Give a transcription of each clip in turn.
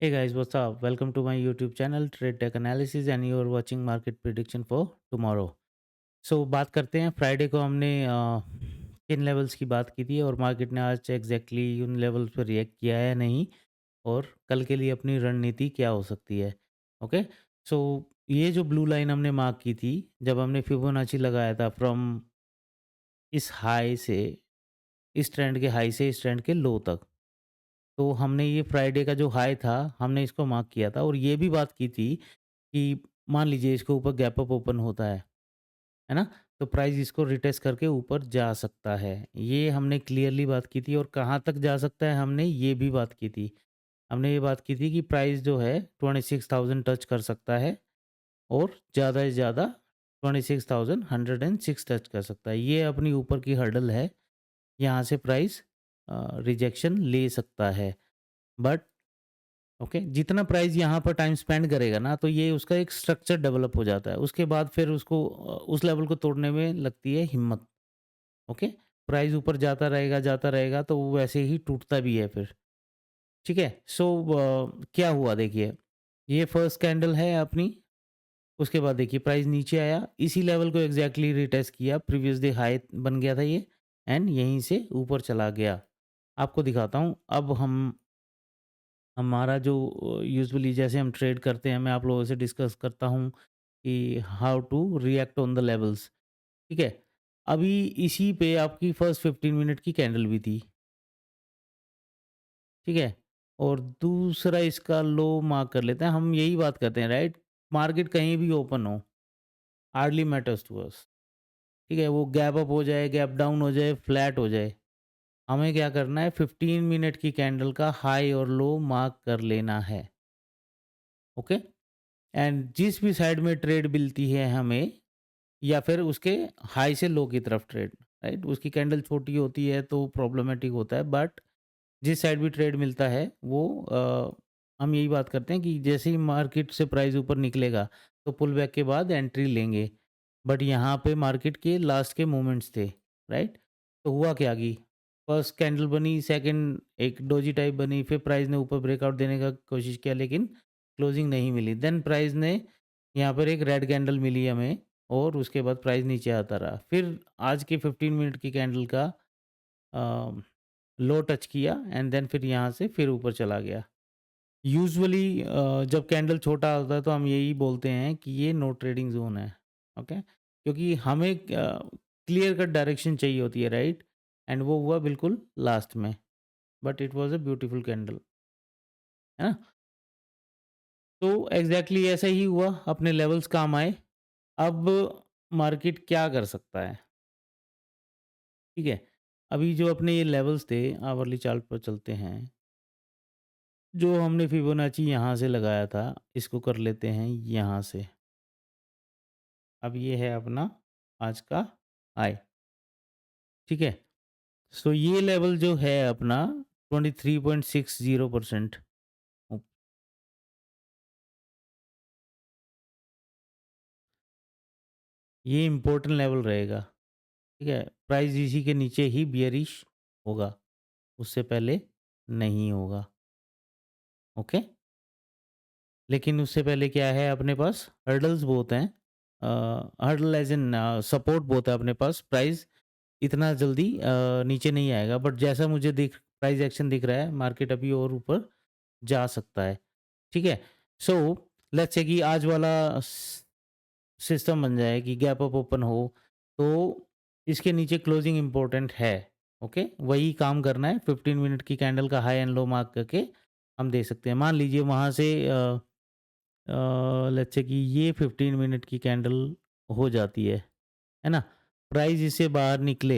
Hey guys, what's up? Welcome to my YouTube channel Trade Tech Analysis and you are watching Market Prediction for Tomorrow. बात करते हैं Friday को हमने किन levels की बात की थी और मार्केट ने आज एग्जैक्टली उन लेवल्स पर रिएक्ट किया है या नहीं और कल के लिए अपनी रणनीति क्या हो सकती है। ओके। सो ये जो ब्लू लाइन हमने मार्क की थी जब हमने फिबोनाची लगाया था फ्रॉम इस हाई से इस ट्रेंड के हाई से इस ट्रेंड के लो तक, तो हमने ये फ्राइडे का जो हाई था हमने इसको मार्क किया था और ये भी बात की थी कि मान लीजिए इसके ऊपर गैप अप ओपन होता है ना? तो प्राइस इसको रिटेस्ट करके ऊपर जा सकता है। ये हमने क्लियरली बात की थी और कहाँ तक जा सकता है हमने ये भी बात की थी। हमने ये बात की थी कि प्राइस जो है 26,000 टच कर सकता है और ज़्यादा से ज़्यादा 26,106 टच कर सकता है। ये अपनी ऊपर की हर्डल है, यहाँ से प्राइस रिजेक्शन ले सकता है। बट ओके, जितना प्राइस यहाँ पर टाइम स्पेंड करेगा ना तो ये उसका एक स्ट्रक्चर डेवलप हो जाता है। उसके बाद फिर उसको उस लेवल को तोड़ने में लगती है हिम्मत। ओके, प्राइस ऊपर जाता रहेगा तो वो वैसे ही टूटता भी है फिर। ठीक है। क्या हुआ देखिए, ये फर्स्ट कैंडल है अपनी। उसके बाद देखिए प्राइस नीचे आया, इसी लेवल को एग्जैक्टली रिटेस्ट किया, प्रीवियस डे हाई बन गया था ये एंड यहीं से ऊपर चला गया। आपको दिखाता हूँ अब हमारा जो यूजुअली जैसे हम ट्रेड करते हैं, मैं आप लोगों से डिस्कस करता हूँ कि how to react on the levels. ठीक है। अभी इसी पे आपकी फर्स्ट 15 मिनट की कैंडल भी थी। ठीक है। और दूसरा इसका लो मार्क कर लेते हैं। हम यही बात करते हैं, राइट? मार्केट कहीं भी ओपन हो, हार्डली मैटर्स टू अस। ठीक है, वो गैप अप हो जाए, गैप डाउन हो जाए, फ्लैट हो जाए, हमें क्या करना है, 15 मिनट की कैंडल का हाई और लो मार्क कर लेना है। ओके। एंड जिस भी साइड में ट्रेड मिलती है हमें, या फिर उसके हाई से लो की तरफ ट्रेड, राइट? उसकी कैंडल छोटी होती है तो प्रॉब्लमेटिक होता है, बट जिस साइड भी ट्रेड मिलता है वो हम यही बात करते हैं कि जैसे ही मार्केट से प्राइस ऊपर निकलेगा तो पुल बैक के बाद एंट्री लेंगे। बट यहाँ पे मार्केट के लास्ट के मोमेंट्स थे, राइट? तो हुआ क्या कि फर्स्ट कैंडल बनी, सेकंड एक डोजी टाइप बनी, फिर प्राइस ने ऊपर ब्रेकआउट देने का कोशिश किया लेकिन क्लोजिंग नहीं मिली। देन प्राइस ने यहाँ पर एक रेड कैंडल मिली हमें और उसके बाद प्राइस नीचे आता रहा। फिर आज के 15 मिनट की कैंडल का लो टच किया एंड देन फिर यहाँ से फिर ऊपर चला गया। यूजुअली जब कैंडल छोटा होता है तो हम यही बोलते हैं कि ये नो ट्रेडिंग जोन है। ओके, क्योंकि हमें क्लियर कट डायरेक्शन चाहिए होती है, राइट? एंड वो हुआ बिल्कुल लास्ट में, but it was a beautiful candle, है ना? तो एग्जैक्टली ऐसा ही हुआ, अपने लेवल्स काम आए। अब मार्केट क्या कर सकता है? ठीक है, अभी जो अपने ये लेवल्स थे, आवरली चार्ट पर चलते हैं। जो हमने फिबोनाची यहाँ से लगाया था, इसको कर लेते हैं यहाँ से। अब ये है अपना आज का हाई। ठीक है। ये लेवल जो है अपना 23.60%। ये इम्पोर्टेंट लेवल रहेगा। ठीक है, प्राइस इसी के नीचे ही बियरिश होगा, उससे पहले नहीं होगा। ओके। लेकिन उससे पहले क्या है, अपने पास हर्डल्स बहुत हैं। हर्डल एज इन सपोर्ट बहुत है अपने पास। प्राइस इतना जल्दी नीचे नहीं आएगा, बट जैसा मुझे दिख प्राइस एक्शन दिख रहा है, मार्केट अभी और ऊपर जा सकता है। ठीक है। सो लेट्स से कि आज वाला सिस्टम बन जाए कि गैप अप ओपन हो, तो इसके नीचे क्लोजिंग इंपॉर्टेंट है। ओके, वही काम करना है। 15 मिनट की कैंडल का हाई एंड लो मार्क करके हम दे सकते हैं। मान लीजिए वहाँ से लेट्स से कि ये 15 मिनट की कैंडल हो जाती है ना? प्राइस इससे बाहर निकले,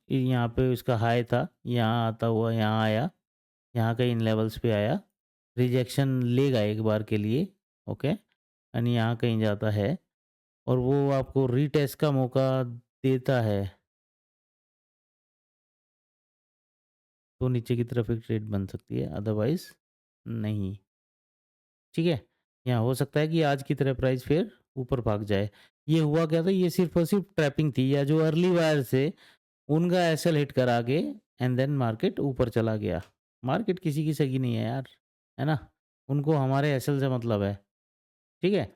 यहाँ पे उसका हाई था, यहाँ आता हुआ यहाँ आया, यहाँ का इन लेवल्स पे आया, रिजेक्शन लेगा एक बार के लिए। ओके, यानी यहाँ कहीं जाता है और वो आपको रीटेस्ट का मौका देता है, तो नीचे की तरफ एक ट्रेड बन सकती है, अदरवाइज नहीं। ठीक है, यहाँ हो सकता है कि आज की तरह प्राइस फिर ऊपर भाग जाए। ये हुआ क्या था, ये सिर्फ और सिर्फ ट्रैपिंग थी, या जो अर्ली वायर से उनका एसएल हिट करा के एंड देन मार्केट ऊपर चला गया। मार्केट किसी की सगी नहीं है यार। है ना? उनको हमारे एसएल से मतलब है, ठीक है?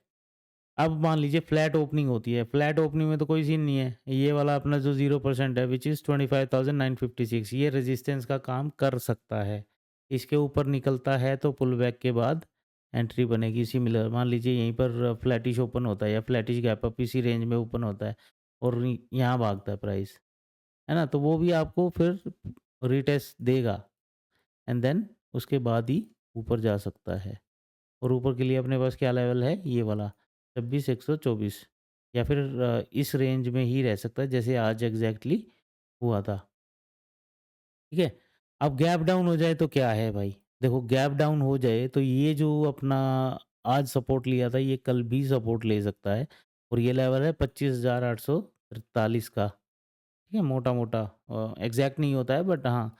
अब मान लीजिए फ्लैट ओपनिंग होती है, फ्लैट ओपनिंग में तो कोई सीन नहीं है। ये वाला अपना जो 0% है व्हिच इज़ 25,956 ये रेजिस्टेंस का काम कर सकता है। इसके ऊपर निकलता है तो पुल बैक के बाद एंट्री बनेगी सिमिलर मान लीजिए यहीं पर फ्लैटिश ओपन होता है या फ्लैटिश गैप अप इसी रेंज में ओपन होता है और यहाँ भागता है प्राइस, है ना? तो वो भी आपको फिर रीटेस्ट देगा एंड देन उसके बाद ही ऊपर जा सकता है। और ऊपर के लिए अपने पास क्या लेवल है? ये वाला 26,124 या फिर इस रेंज में ही रह सकता है जैसे आज एग्ज़ैक्टली हुआ था, ठीक है? अब गैप डाउन हो जाए तो क्या है भाई? देखो गैप डाउन हो जाए तो ये जो अपना आज सपोर्ट लिया था ये कल भी सपोर्ट ले सकता है और ये लेवल है 25,843 का, ठीक है? मोटा-मोटा एग्ज़ैक्ट नहीं होता है बट हाँ,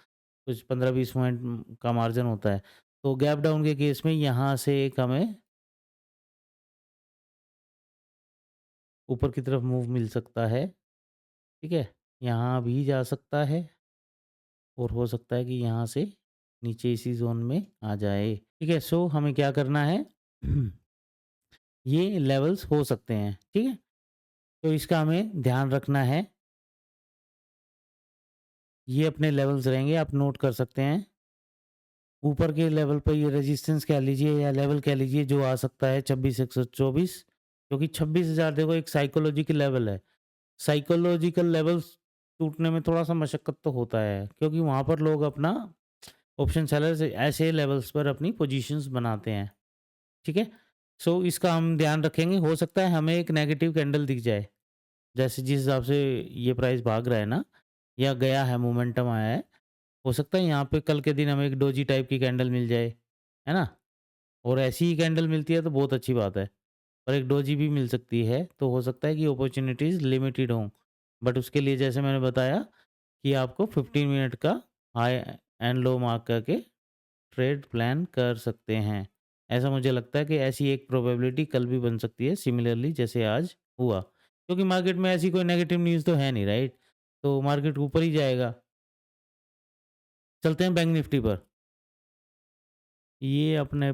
कुछ 15-20 पॉइंट का मार्जिन होता है। तो गैप डाउन के केस में यहाँ से एक हमें ऊपर की तरफ मूव मिल सकता है, ठीक है? यहाँ भी जा सकता है और हो सकता है कि यहाँ से नीचे इसी ज़ोन में आ जाए, ठीक है? सो हमें क्या करना है ये लेवल्स हो सकते हैं, ठीक है? तो इसका हमें ध्यान रखना है, ये अपने लेवल्स रहेंगे आप नोट कर सकते हैं। ऊपर के लेवल पे ये रेजिस्टेंस कह लीजिए या लेवल कह लीजिए जो आ सकता है 26,124 क्योंकि 26,000 देखो एक साइकोलॉजिकल लेवल है। साइकोलॉजिकल लेवल्स टूटने में थोड़ा-सा मशक्कत तो होता है, क्योंकि वहाँ पर लोग अपना ऑप्शन सेलर्स ऐसे लेवल्स पर अपनी पोजीशंस बनाते हैं, ठीक है? सो इसका हम ध्यान रखेंगे, हो सकता है हमें एक नेगेटिव कैंडल दिख जाए, जैसे जिस हिसाब से ये प्राइस भाग रहा है ना या गया है, मोमेंटम आया है, हो सकता है यहाँ पे कल के दिन हमें एक डोजी टाइप की कैंडल मिल जाए, है ना? और ऐसी ही कैंडल मिलती है तो बहुत अच्छी बात है। और एक डोजी भी मिल सकती है, तो हो सकता है कि अपॉर्च्युनिटीज़ लिमिटेड हों। बट उसके लिए जैसे मैंने बताया कि आपको 15 मिनट का हाई एंड लो मार्क करके ट्रेड प्लान कर सकते हैं। ऐसा मुझे लगता है कि ऐसी एक प्रोबेबिलिटी कल भी बन सकती है सिमिलरली जैसे आज हुआ। क्योंकि मार्केट में ऐसी कोई नेगेटिव न्यूज़ तो है नहीं, राइट? तो मार्केट ऊपर ही जाएगा। चलते हैं बैंक निफ्टी पर। ये अपने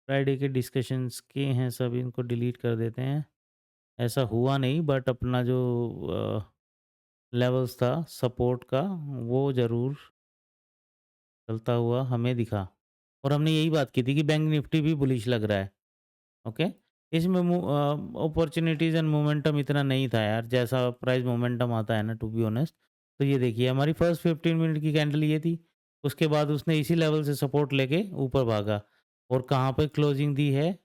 फ्राइडे के डिस्कशंस के हैं सब, इनको डिलीट कर देते हैं। ऐसा हुआ नहीं बट अपना जो लेवल्स था सपोर्ट का वो ज़रूर चलता हुआ हमें दिखा और हमने यही बात की थी कि बैंक निफ्टी भी बुलिश लग रहा है। ओके, इसमें अपॉर्चुनिटीज़ एंड मोमेंटम इतना नहीं था यार, जैसा प्राइस मोमेंटम आता है ना टू बी ऑनेस्ट। तो ये देखिए हमारी फर्स्ट 15 मिनट की कैंडल ये थी, उसके बाद उसने इसी लेवल से सपोर्ट लेके ऊपर भागा और कहाँ पे क्लोजिंग दी है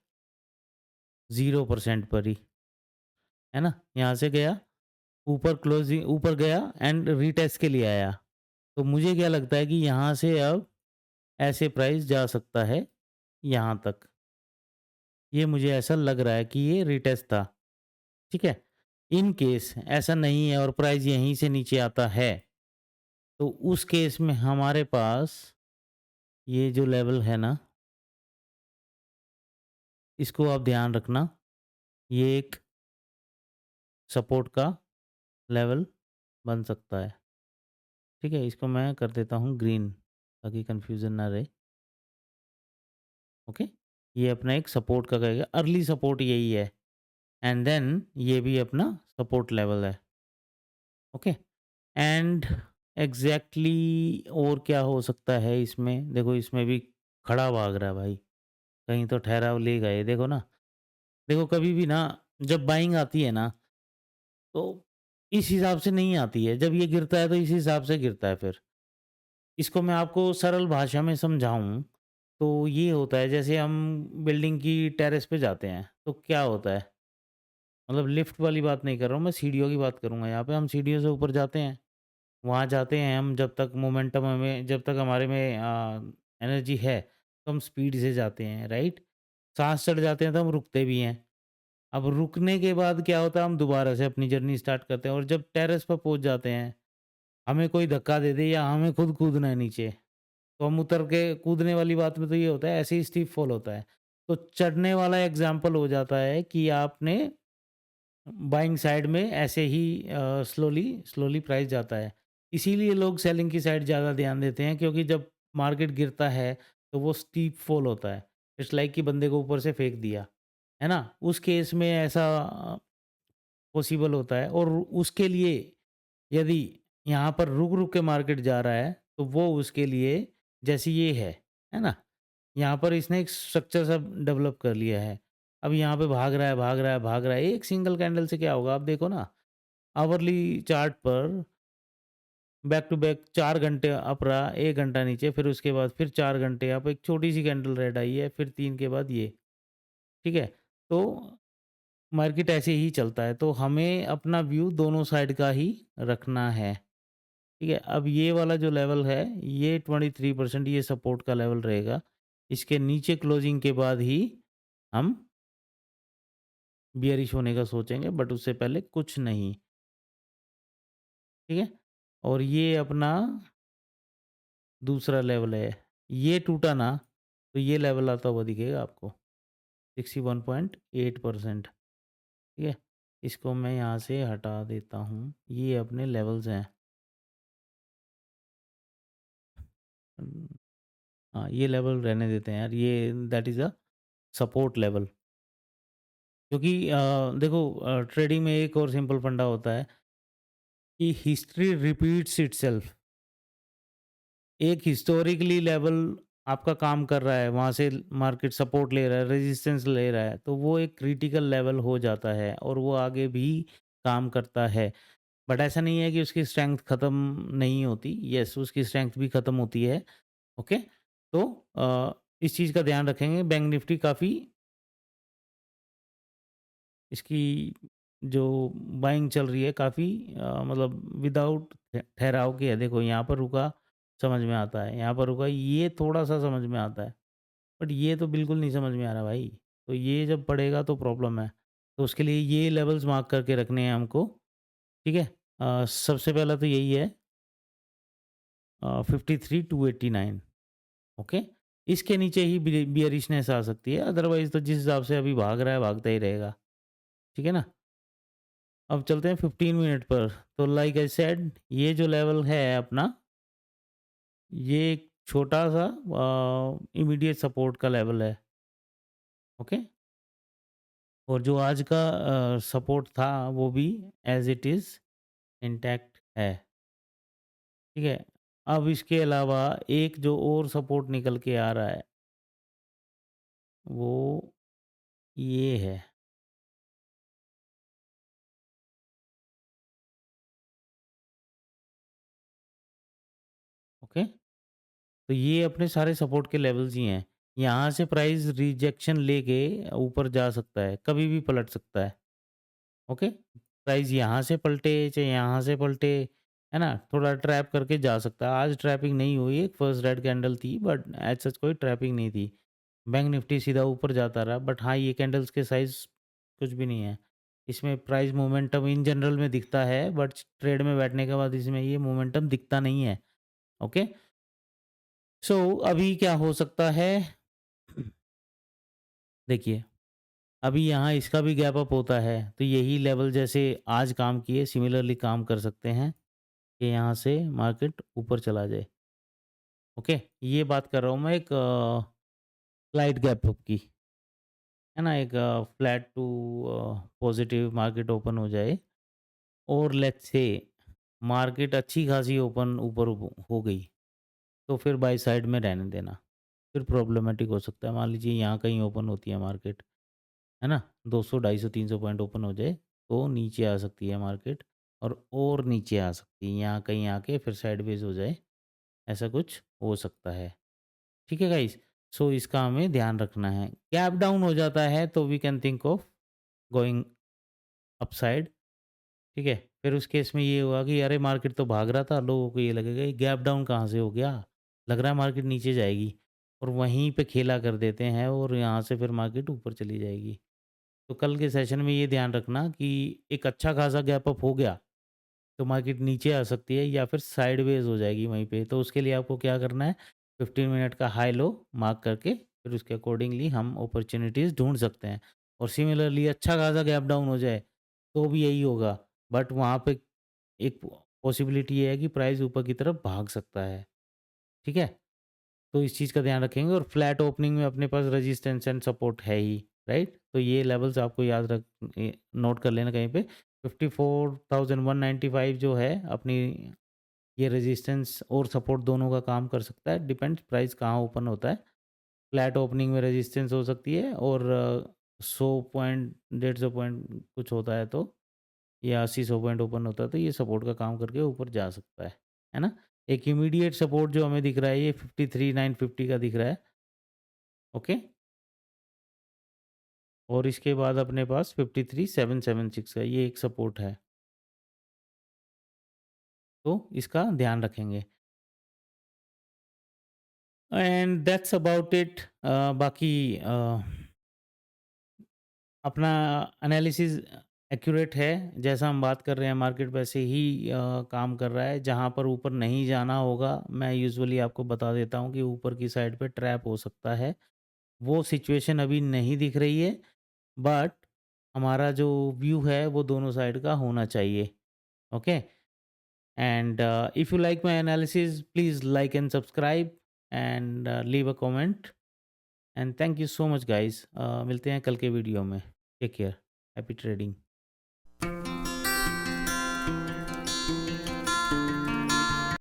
0% पर ही, है ना? यहाँ से गया ऊपर, क्लोजिंग ऊपर गया एंड रीटेस्ट के लिए आया। तो मुझे क्या लगता है कि यहाँ से अब ऐसे प्राइस जा सकता है यहाँ तक। ये मुझे ऐसा लग रहा है कि ये रीटेस्ट था, ठीक है? इन केस ऐसा नहीं है और प्राइस यहीं से नीचे आता है, तो उस केस में हमारे पास ये जो लेवल है ना, इसको आप ध्यान रखना, ये एक सपोर्ट का लेवल बन सकता है, ठीक है? इसको मैं कर देता हूँ ग्रीन ताकि कन्फ्यूज़न ना रहे, ओके? ये अपना एक सपोर्ट का कहेगा, अर्ली सपोर्ट यही है एंड देन ये भी अपना सपोर्ट लेवल है, ओके? एंड एग्ज़ैक्टली और क्या हो सकता है इसमें? देखो इसमें भी खड़ा भाग रहा है भाई, कहीं तो ठहराव लेगा ये, देखो ना। देखो कभी भी ना जब बाइंग आती है ना, तो इस हिसाब से नहीं आती है, जब ये गिरता है तो इस हिसाब से गिरता है फिर। इसको मैं आपको सरल भाषा में समझाऊँ, तो ये होता है जैसे हम बिल्डिंग की टेरेस पे जाते हैं, तो क्या होता है? मतलब लिफ्ट वाली बात नहीं कर रहा हूँ मैं, सीढ़ियों की बात करूँगा यहाँ पे। हम सीढ़ियों से ऊपर जाते हैं, वहाँ जाते हैं हम जब तक मोमेंटम हमें जब तक हमारे में एनर्जी है, तो हम स्पीड से जाते हैं, राइट? साँस चढ़ जाते हैं तो हम रुकते भी हैं। अब रुकने के बाद क्या होता है, हम दोबारा से अपनी जर्नी स्टार्ट करते हैं और जब टेरेस पर पहुँच जाते हैं, हमें कोई धक्का दे दे या हमें खुद कूदना है नीचे, तो हम उतर के कूदने वाली बात में तो ये होता है, ऐसे ही स्टीप फॉल होता है। तो चढ़ने वाला एग्ज़ाम्पल हो जाता है कि आपने बाइंग साइड में ऐसे ही स्लोली स्लोली प्राइस जाता है। इसीलिए लोग सेलिंग की साइड ज़्यादा ध्यान देते हैं, क्योंकि जब मार्केट गिरता है तो वो स्टीप फॉल होता है। इट्स लाइक कि बंदे को ऊपर से फेंक दिया, है ना? उस केस में ऐसा पॉसिबल होता है और उसके लिए यदि यहाँ पर रुक-रुक के मार्केट जा रहा है, तो वो उसके लिए जैसे ये है ना? यहाँ पर इसने एक स्ट्रक्चर सा डेवलप कर लिया है। अब यहाँ पे भाग रहा है, भाग रहा है, भाग रहा है। एक सिंगल कैंडल से क्या होगा आप देखो ना, आवरली चार्ट पर बैक टू बैक 4 घंटे अप रहा, 1 घंटा नीचे, फिर उसके बाद फिर 4 घंटे अप, एक छोटी-सी कैंडल रेड आई है, फिर 3 के बाद ये, ठीक है? तो मार्केट ऐसे ही चलता है, तो हमें अपना व्यू दोनों साइड का ही रखना है, ठीक है? अब ये वाला जो लेवल है, ये 23% ये सपोर्ट का लेवल रहेगा। इसके नीचे क्लोजिंग के बाद ही हम बियरिश होने का सोचेंगे, बट उससे पहले कुछ नहीं, ठीक है? और ये अपना दूसरा लेवल है। ये टूटा ना, तो ये लेवल आता हुआ दिखेगा आपको, 61.8%, ठीक है? इसको मैं यहाँ से हटा देता हूँ। ये अपने लेवल्स हैं। उम, हाँ, ये लेवल रहने देते हैं यार, ये that is a support level. क्योंकि देखो ट्रेडिंग में एक और सिंपल फंडा होता है कि हिस्ट्री रिपीट्स इटसेल्फ। एक हिस्टोरिकली लेवल आपका काम कर रहा है, वहाँ से मार्केट सपोर्ट ले रहा है, रेजिस्टेंस ले रहा है, तो वो एक क्रिटिकल लेवल हो जाता है और वो आगे भी काम करता है। बट ऐसा नहीं है कि उसकी स्ट्रेंथ खत्म नहीं होती, यस उसकी स्ट्रेंथ भी खत्म होती है, ओके? तो इस चीज़ का ध्यान रखेंगे। बैंक निफ्टी काफ़ी इसकी जो बाइंग चल रही है काफ़ी मतलब विदाउट ठहराव की है। देखो यहाँ पर रुका, समझ में आता है, यहाँ पर रुका, ये थोड़ा-सा समझ में आता है, बट ये तो बिल्कुल नहीं समझ में आ रहा भाई। तो ये जब पड़ेगा तो प्रॉब्लम है। तो उसके लिए ये लेवल्स मार्क करके रखने हैं हमको, ठीक है? सबसे पहला तो यही है 53,289, ओके? इसके नीचे ही बियरिशनेस आ सकती है, अदरवाइज़ तो जिस हिसाब से अभी भाग रहा है, भागता ही रहेगा, ठीक है ना? अब चलते हैं 15 मिनट पर। तो लाइक आई सेड ये जो लेवल है अपना, ये एक छोटा-सा इमीडिएट सपोर्ट का लेवल है, ओके? और जो आज का सपोर्ट था वो भी एज़ इट इज़ इंटैक्ट है, ठीक है? अब इसके अलावा एक जो और सपोर्ट निकल के आ रहा है, वो ये है, ओके? तो ये अपने सारे सपोर्ट के लेवल्स ही हैं। यहाँ से प्राइस रिजेक्शन लेके ऊपर जा सकता है, कभी भी पलट सकता है। ओके? प्राइस यहाँ से पलटे, चाहे यहाँ से पलटे, है ना? थोड़ा ट्रैप करके जा सकता है। आज ट्रैपिंग नहीं हुई, एक फर्स्ट रेड कैंडल थी बट एज़ सच कोई ट्रैपिंग नहीं थी। बैंक निफ्टी सीधा ऊपर जाता रहा बट हाँ, ये कैंडल्स के साइज़ कुछ भी नहीं है। इसमें प्राइस मोमेंटम इन जनरल में दिखता है बट ट्रेड में बैठने के बाद इसमें ये मोमेंटम दिखता नहीं है। ओके? सो अभी क्या हो सकता है? देखिए, अभी यहाँ इसका भी गैप अप होता है, तो यही लेवल जैसे आज काम किए सिमिलरली काम कर सकते हैं कि यहाँ से मार्केट ऊपर चला जाए। ओके? ये बात कर रहा हूँ मैं एक स्लाइट गैप अप की, है ना? एक flat to positive market open हो जाए और लेट्स से मार्केट अच्छी खासी ओपन ऊपर हो गई, तो फिर बाय साइड में रहने देना। फिर प्रॉब्लमैटिक हो सकता है। मान लीजिए यहाँ कहीं ओपन होती है मार्केट, है ना? 200, 250, 300 पॉइंट ओपन हो जाए, तो नीचे आ सकती है मार्केट और नीचे आ सकती है। यहाँ कहीं आके फिर साइडवेज़ हो जाए, ऐसा कुछ हो सकता है। ठीक है गाइज़? सो इसका हमें ध्यान रखना है। गैप डाउन हो जाता है तो we can think of going upside, ठीक है? फिर उस केस में ये हुआ कि अरे मार्केट तो भाग रहा था, लोगों को ये लगेगा ये गैप डाउन कहाँ से हो गया? लग रहा है मार्केट नीचे जाएगी और वहीं पे खेला कर देते हैं और यहाँ से फिर मार्केट ऊपर चली जाएगी। तो कल के सेशन में ये ध्यान रखना कि एक अच्छा खासा गैप अप हो गया, तो मार्केट नीचे आ सकती है या फिर साइडवेज़ हो जाएगी वहीं पे। तो उसके लिए आपको क्या करना है, 15 मिनट का हाई लो मार्क करके फिर उसके अकॉर्डिंगली हम अपॉर्च्युनिटीज़ ढूँढ सकते हैं। और सिमिलरली अच्छा खासा गैप डाउन हो जाए, तो भी यही होगा। बट वहाँ पे एक पॉसिबिलिटी ये है कि प्राइस ऊपर की तरफ भाग सकता है। ठीक है? तो इस चीज़ का ध्यान रखेंगे और फ्लैट ओपनिंग में अपने पास रेजिस्टेंस एंड सपोर्ट है ही, राइट? तो ये लेवल्स आपको याद रख नोट कर लेना कहीं पे। 54,195 जो है अपनी, ये रेजिस्टेंस और सपोर्ट दोनों का काम कर सकता है, डिपेंड्स प्राइस कहाँ ओपन होता है। फ्लैट ओपनिंग में रेजिस्टेंस हो सकती है और 100 पॉइंट 150 पॉइंट कुछ होता है तो, या 80-100 पॉइंट ओपन होता है तो ये सपोर्ट का काम करके ऊपर जा सकता है ना? एक इमीडिएट सपोर्ट जो हमें दिख रहा है ये 53,950 का दिख रहा है, ओके? और इसके बाद अपने पास 53,776 का ये एक सपोर्ट है, तो इसका ध्यान रखेंगे। And that's about it. बाकी अपना एनालिसिस एक्यूरेट है, जैसा हम बात कर रहे हैं मार्केट वैसे ही काम कर रहा है। जहाँ पर ऊपर नहीं जाना होगा, मैं यूजुअली आपको बता देता हूँ कि ऊपर की साइड पे ट्रैप हो सकता है। वो सिचुएशन अभी नहीं दिख रही है, बट हमारा जो व्यू है वो दोनों साइड का होना चाहिए, okay? And if you like my analysis please like and subscribe and leave a comment and thank you so much guys. मिलते हैं कल के वीडियो में। Take care, happy trading.